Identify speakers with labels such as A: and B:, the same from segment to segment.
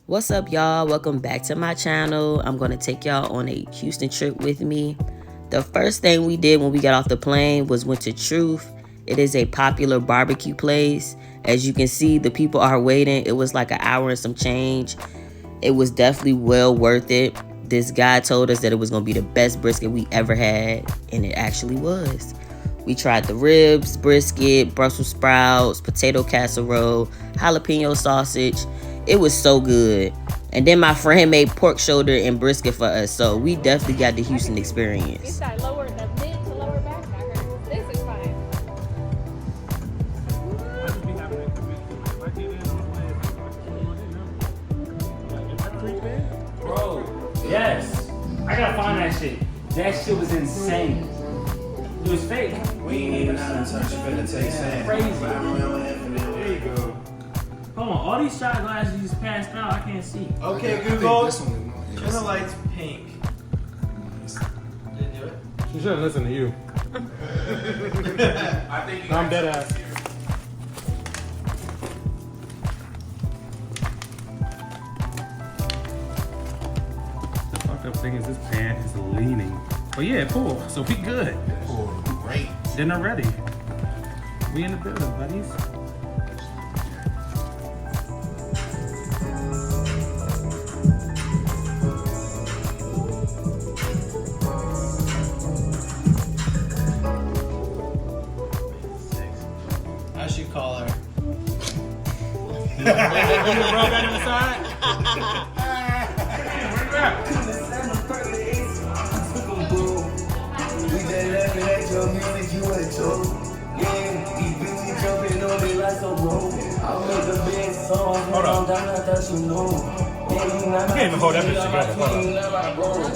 A: What's up, y'all? Welcome back to my channel. I'm going to take y'all on a Houston trip with me. The first thing we did when we got off the plane was went to Truth. It is a popular barbecue place. As you can see, the people are waiting. It was like an hour and some change. It was definitely well worth it. This guy told us that it was going to be the best brisket we ever had, and it actually was. We tried the ribs, brisket, Brussels sprouts, potato casserole, jalapeno sausage. It was so good. And then my friend made pork shoulder and brisket for us. So we definitely got the Houston experience.
B: This side lower, the mid to lower back, I heard. This is fine.
C: Bro, yes. I gotta find that shit. That shit was insane. It was fake.
D: We ain't even out of touch. You better take Sam.
C: Crazy.
D: There you go.
C: Hold on, all these shot glasses you just passed out, I can't see.
D: Okay, Google. Turn the lights pink. Did you do it?
E: She shouldn't listen to you.
D: I think
E: I'm dead ass. The fucked up thing is this pan is leaning. But yeah, pull. So we good.
D: Oh, great.
E: Dinner ready. We in the building, buddies.
D: I should call her.
E: You brought that on the side? Hold on. You can't even hold that bitch together. Hold on.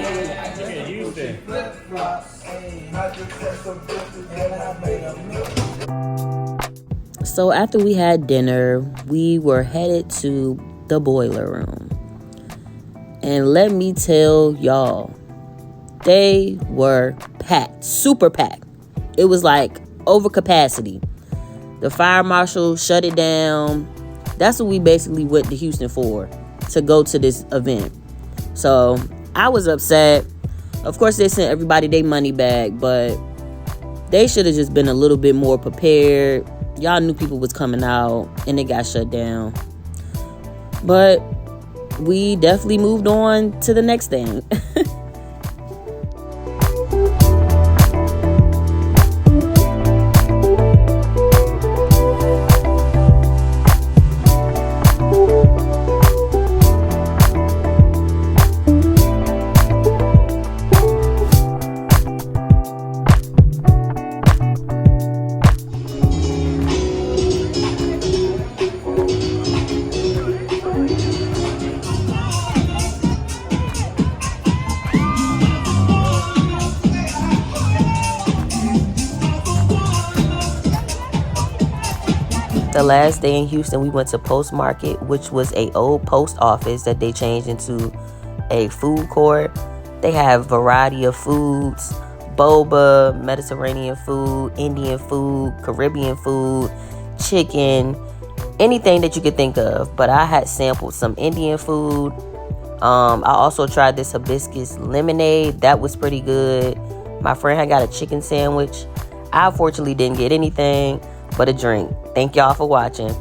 E: Yeah, use that.
A: So after we had dinner, we were headed to the boiler room. And let me tell y'all, they were packed, super packed. It was like over capacity. The fire marshal shut it down. That's what we basically went to Houston for, to go to this event. So I was upset. Of course, they sent everybody their money back, but they should have just been a little bit more prepared. Y'all knew people was coming out, and it got shut down. But we definitely moved on to the next thing. The last day in Houston, we went to Post Market, which was a old post office that they changed into a food court. They have variety of foods, boba, Mediterranean food, Indian food, Caribbean food, chicken, anything that you could think of. But I had sampled some Indian food. I also tried this hibiscus lemonade. That was pretty good. My friend had got a chicken sandwich. I unfortunately didn't get anything but a drink. Thank y'all for watching.